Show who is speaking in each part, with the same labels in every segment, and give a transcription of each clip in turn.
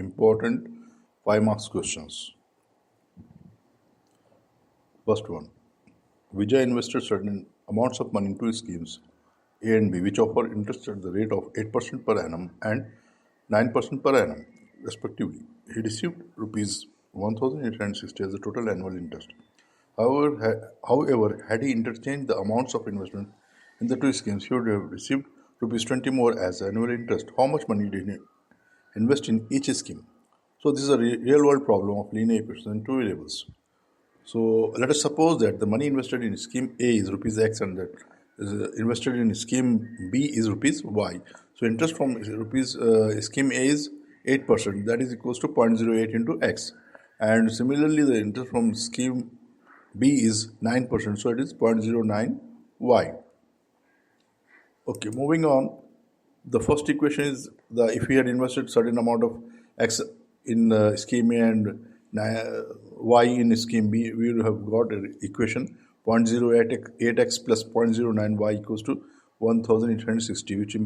Speaker 1: Important 5 marks questions. First one. Vijay invested certain amounts of money into schemes A and B, which offer interest at the rate of 8% per annum and 9% per annum, respectively. He received rupees 1,860 as the total annual interest. However, had he interchanged the amounts of investment in the two schemes, he would have received rupees 20 more as annual interest. How much money did he invest in each scheme? So this is a real world problem of linear equations in two variables. So let us suppose that the money invested in scheme A is rupees X and that is invested in scheme B is rupees Y. So interest from rupees scheme A is 8%, that is equals to 0.08 into X. And similarly, the interest from scheme B is 9%, so it is 0.09 Y. Okay, moving on. The first equation is if we had invested certain amount of X in scheme A and Y in scheme B, we will have got an equation 0.08x plus 0.09y equals to 1860, which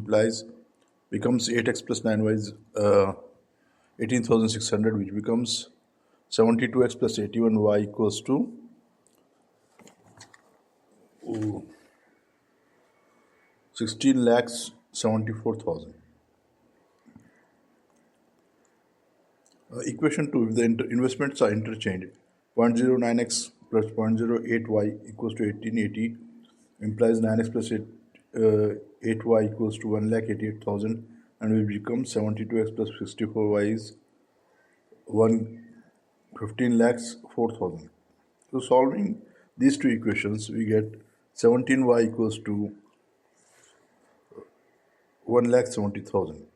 Speaker 1: becomes 8x plus 9y is 18,600, which becomes 72x plus 81y equals to 16,74,000. Equation 2, if the investments are interchanged, 0.09x plus 0.08y equals to 1880 implies 9x plus 8y equals to 1,88,000, and will become 72x plus 64y is 15,04,000. So solving these two equations, we get 17y equals to 1,70,000,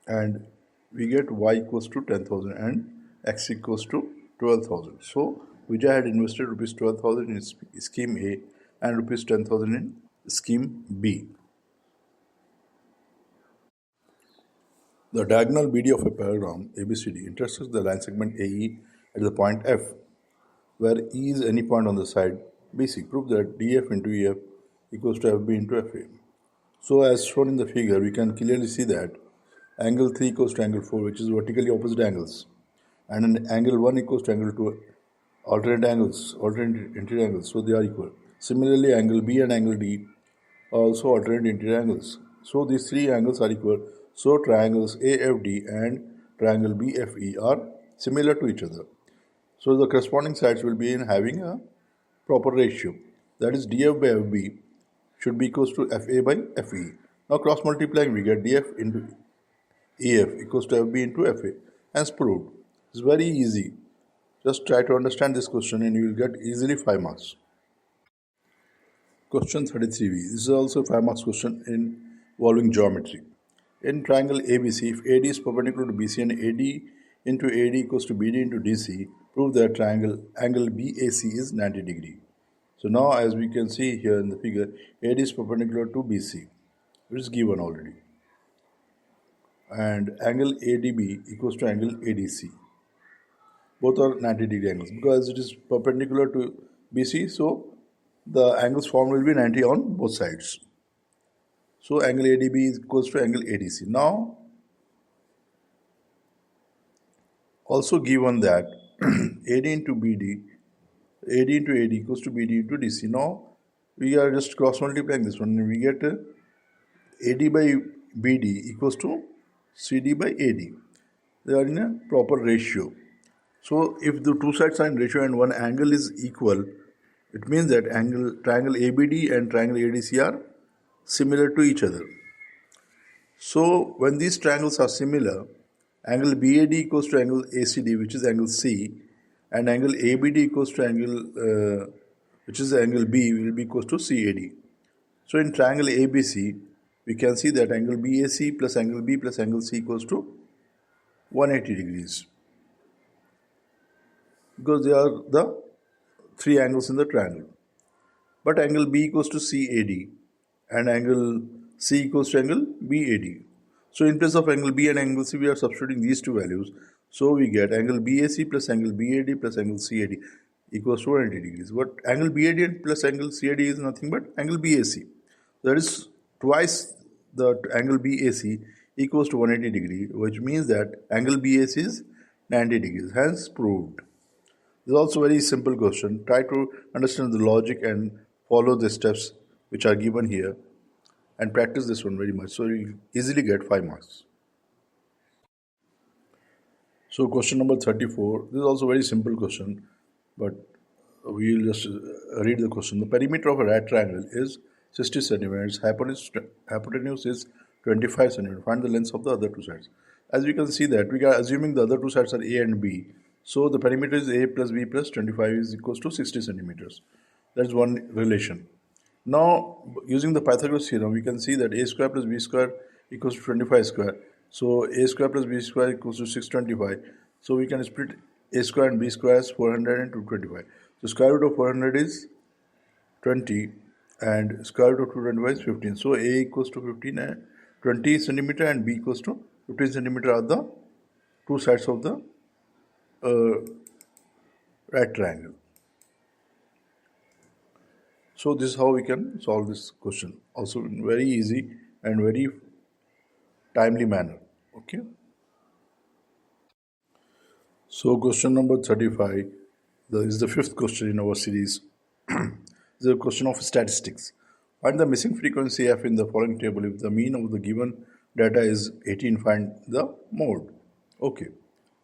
Speaker 1: and we get y equals to 10,000 and x equals to 12,000. So Vijay had invested rupees 12,000 in scheme A and rupees 10,000 in scheme B. The diagonal BD of a parallelogram ABCD intersects the line segment AE at the point F, where E is any point on the side BC. Prove that DF into EF equals to FB into FA. So as shown in the figure, we can clearly see that angle 3 equals to angle 4, which is vertically opposite angles, and an angle 1 equals to angle 2, alternate interior angles, so they are equal. Similarly, angle B and angle D are also alternate interior angles, so these three angles are equal. So triangles AFD and triangle BFE are similar to each other. So the corresponding sides will be in having a proper ratio, that is DF by FB should be equals to FA by FE. Now cross multiplying, we get DF into EF equals to FB into FA. As proved. It's very easy. Just try to understand this question and you will get easily 5 marks. Question 33b. This is also a 5 marks question involving geometry. In triangle ABC, if AD is perpendicular to BC and AD into AD equals to BD into DC, prove that angle BAC is 90 degree. So now as we can see here in the figure, AD is perpendicular to BC, which is given already. And angle ADB equals to angle ADC. Both are 90 degree angles because it is perpendicular to BC, so the angles formed will be 90 on both sides. So angle ADB is equals to angle ADC. Now also given that AD into AD into AD equals to BD into DC. Now we are just cross multiplying this one and we get AD by BD equals to CD by AD. They are in a proper ratio. So if the two sides are in ratio and one angle is equal, it means that triangle ABD and triangle ADC are similar to each other. So when these triangles are similar, angle BAD equals to angle ACD, which is angle C, and angle ABD equals to angle which is angle B, will be equals to CAD. So in triangle ABC, we can see that angle BAC plus angle B plus angle C equals to 180 degrees, because they are the three angles in the triangle. But angle B equals to CAD and angle C equals to angle BAD. So in place of angle B and angle C, we are substituting these two values. So we get angle BAC plus angle BAD plus angle CAD equals to 180 degrees. But angle BAD plus angle CAD is nothing but angle BAC. That is twice the angle BAC equals to 180 degree, which means that angle BAC is 90 degrees, hence proved. This is also a very simple question. Try to understand the logic and follow the steps which are given here and practice this one very much so you easily get 5 marks. So question number 34, this is also a very simple question, but we'll just read the question. The perimeter of a right triangle is 60 centimeters, hypotenuse is 25 centimeters. Find the lengths of the other two sides. As we can see that we are assuming the other two sides are A and B. So the perimeter is A plus B plus 25 is equals to 60 centimeters. That's one relation. Now, using the Pythagoras theorem, we can see that a square plus b square equals to 25 square. So, a square plus b square equals to 625. So, we can split a square and b square as 400 and 225. So, square root of 400 is 20 and square root of 225 is 15. So, a equals to 15 and 20 centimeter and b equals to 15 centimeter are the two sides of the right triangle. So this is how we can solve this question. Also in very easy and very timely manner. Okay. So question number 35 is the fifth question in our series. The question of statistics. Find the missing frequency f in the following table. If the mean of the given data is 18, find the mode. Okay.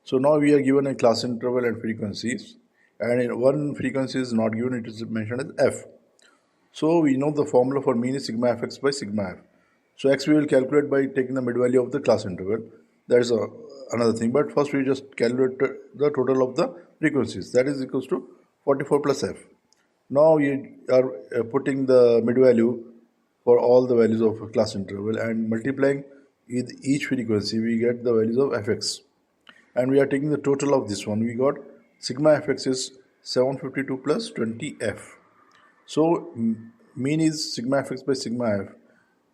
Speaker 1: So now we are given a class interval and frequencies, and in one frequency is not given, it is mentioned as f. So we know the formula for mean is sigma fx by sigma f. So x we will calculate by taking the mid value of the class interval. That is another thing. But first we just calculate the total of the frequencies. That is equals to 44 plus f. Now we are putting the mid value for all the values of a class interval and multiplying with each frequency we get the values of fx. And we are taking the total of this one. We got sigma fx is 752 plus 20f. So mean is sigma fx by sigma f.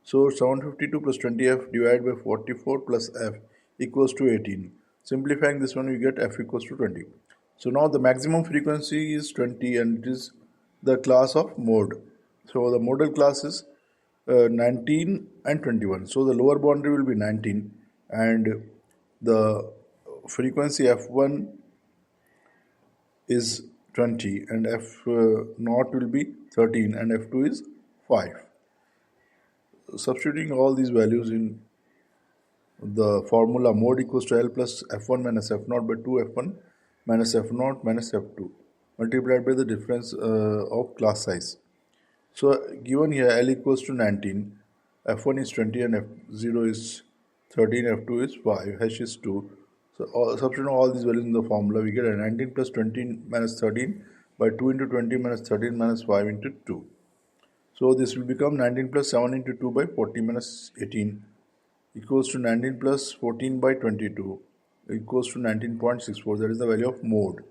Speaker 1: So 752 plus 20f divided by 44 plus f equals to 18. Simplifying this one, we get f equals to 20. So now the maximum frequency is 20 and it is the class of mode. So the modal class is 19 and 21. So the lower boundary will be 19 and the frequency f1 is 20 and f0 will be 13 and f2 is 5. Substituting all these values in the formula, mode equals to L plus f1 minus f0 by 2f1 minus f0 minus f2 multiplied by the difference of class size. So given here L equals to 19, f1 is 20 and f0 is 13, f2 is 5, h is 2. So substituting all these values in the formula, we get a 19 plus 20 minus 13 by 2 into 20 minus 13 minus 5 into 2. So this will become 19 plus 7 into 2 by 40 minus 18 equals to 19 plus 14 by 22 equals to 19.64. That is the value of mode.